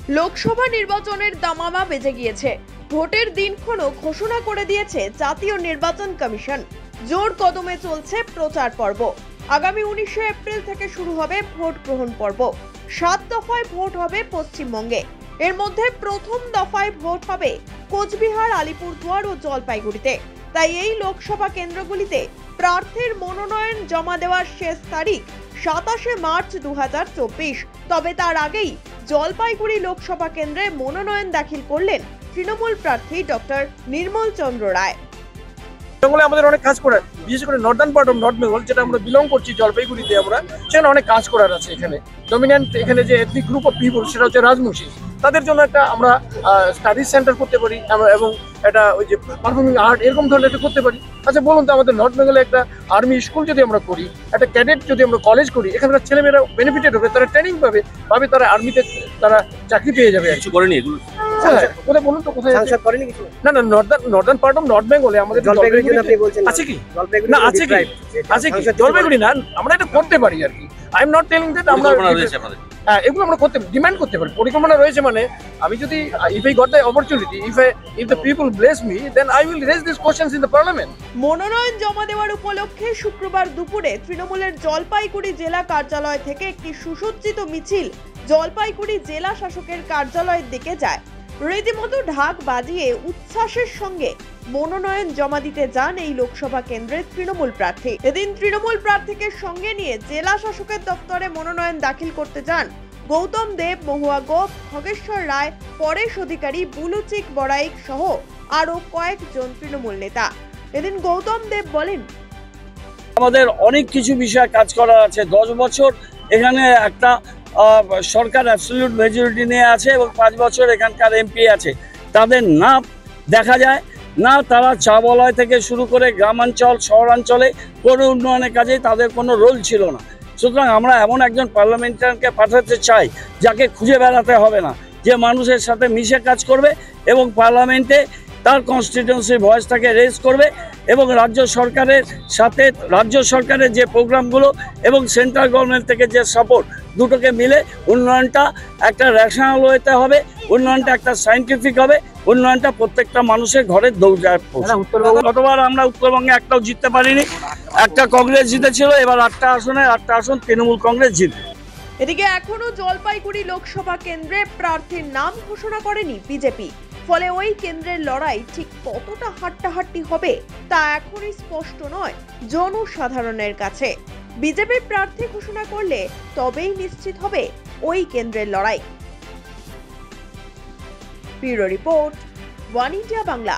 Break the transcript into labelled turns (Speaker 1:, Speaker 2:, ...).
Speaker 1: লোকসভা নির্বাচনের দামামা বেজে গিয়েছে। ভোটের দিনক্ষণও ঘোষণা করে দিয়েছে জাতীয় নির্বাচন কমিশন। জোর কদমে চলছে প্রচার পর্ব। আগামী 19শে এপ্রিল থেকে শুরু হবে ভোট গ্রহণ পর্ব। 7 দফায় ভোট হবে পশ্চিমবঙ্গে। এর মধ্যে প্রথম দফায় ভোট হবে কোচবিহার, আলিপুরদুয়ার ও জলপাইগুড়িতে। তাই এই লোকসভা কেন্দ্রগুলিতে প্রার্থীর মনোনয়ন জমা দেওয়ার শেষ তারিখ 27শে মার্চ 2024। তবে তার আগেই জলপাইগুড়ি লোকসভা কেন্দ্রে মনোনয়ন দাখিল করলেন তৃণমূল প্রার্থী ডক্টর নির্মল চন্দ্র রায়।
Speaker 2: বেঙ্গলে আমাদের অনেক কাজ করার, বিশেষ করে Northern part of north Bengal, যেটা আমরা বিলং করছি জলপাইগুড়িতে, আমরা সেখানে অনেক কাজ করার আছে। এখানে ডমিনেন্ট এখানে যে এথনিক গ্রুপ অফ পিপল, সেটা হচ্ছে রাজবংশী। তাদের জন্য একটা আমরা স্টাডিজ সেন্টার করতে পারি এবং একটা ওই যে পারফর্মিং আর্ট এরকম ধরনের একটা করতে পারি। আচ্ছা বলুন তো, আমাদের নর্থ বেঙ্গলে একটা আর্মি স্কুল যদি আমরা করি, একটা ক্যাডেট যদি আমরা কলেজ করি, এখানকার ছেলেমেয়েরা বেনিফিটেড হবে, তারা ট্রেনিং পাবে, তারা আর্মিতে তারা চাকরি পেয়ে যাবে।
Speaker 3: কিছু করেনি এগুলো?
Speaker 2: কোথায় বলুন তো, কোথায় করেনি কিছু? না, নর্দার্ন পার্ট অফ নর্থ বেঙ্গলে আমাদের আছে কি? না, আছে কি? আছে কি? জলপাইগুড়ি না, আমরা এটা করতে পারি আর কি। I am not telling that আমরা এগুলো আমরা করতে ডিমান্ড করতে পারি। পরিকল্পনা রয়েছে, মানে আমি যদি if I got the opportunity, if the people bless me, then I will raise this questions in the parliament.
Speaker 1: মনোনয়ন জমা দেওয়ার উপলক্ষে শুক্রবার দুপুরে তৃণমূলের জলপাইগুড়ি জেলা কার্যালয় থেকে একটি সুসজ্জিত মিছিল জলপাইগুড়ি জেলা শাসকের কার্যালয়ের দিকে যায়। রীতিমতো ঢাক বাজিয়ে উচ্ছ্বাসের সঙ্গে মনোনয়ন জমা দিতে যান এই লোকসভা কেন্দ্রের তৃণমূল প্রার্থী। এদিন তৃণমূল প্রার্থীকে সঙ্গে নিয়ে জেলা শাসকের দপ্তরে মনোনয়ন দাখিল করতে যান গৌতম দেব, মহুয়া গোপ, খগেশ্বর রায়, পরেশ অধিকারী, বুলুচিক বড়াইক সহ আরো কয়েকজন তৃণমূল নেতা। এদিন গৌতম দেব বলেন,
Speaker 4: আমাদের অনেক কিছু বিষয়ে কাজ করার আছে। 10 বছর এখানে একটা সরকার অ্যাবসলিউট মেজরিটি নিয়ে আছে এবং 5 বছর এখানকার এমপি আছে। তাদের না দেখা যায় না, তারা চা বলয় থেকে শুরু করে গ্রামাঞ্চল, শহরাঞ্চলে কোনো উন্নয়নের কাজে তাদের কোনো রোল ছিল না। সুতরাং আমরা এমন একজন পার্লামেন্টারিয়ানকে পাঠাতে চাই যাকে খুঁজে বেড়াতে হবে না, যে মানুষের সাথে মিশে কাজ করবে এবং পার্লামেন্টে তার কনস্টিটিউয়েন্সির ভয়েসটাকে রেজ করবে এবং রাজ্য সরকারের সাথে রাজ্য সরকারের যে প্রোগ্রামগুলো এবং সেন্ট্রাল গভর্নমেন্ট থেকে যে সাপোর্ট, দুটোকে মিলে উন্নয়নটা একটা রেশনাল ওয়েতে হবে, উন্নয়নটা একটা সায়েন্টিফিক হবে, উন্নয়নটা প্রত্যেকটা মানুষের ঘরের দৌড়ায় পৌঁছে। গতবার আমরা উত্তরবঙ্গে একটাও জিততে পারিনি, একটা কংগ্রেস জিতেছিল, এবার 8টা আসন তৃণমূল কংগ্রেস জিতবে।
Speaker 1: এদিকে এখনো জলপাইগুড়ি লোকসভা কেন্দ্রে প্রার্থীর নাম ঘোষণা করেনি বিজেপি। ফলে ওই কেন্দ্রের লড়াই ঠিক কতটা হাড্ডাহাড্ডি হবে তা এখনই স্পষ্ট নয় জনসাধারণের কাছে। বিজেপি প্রার্থী ঘোষণা করলে তবেই নিশ্চিত হবে ওই কেন্দ্রের লড়াই। Bureau report, one India Bangla.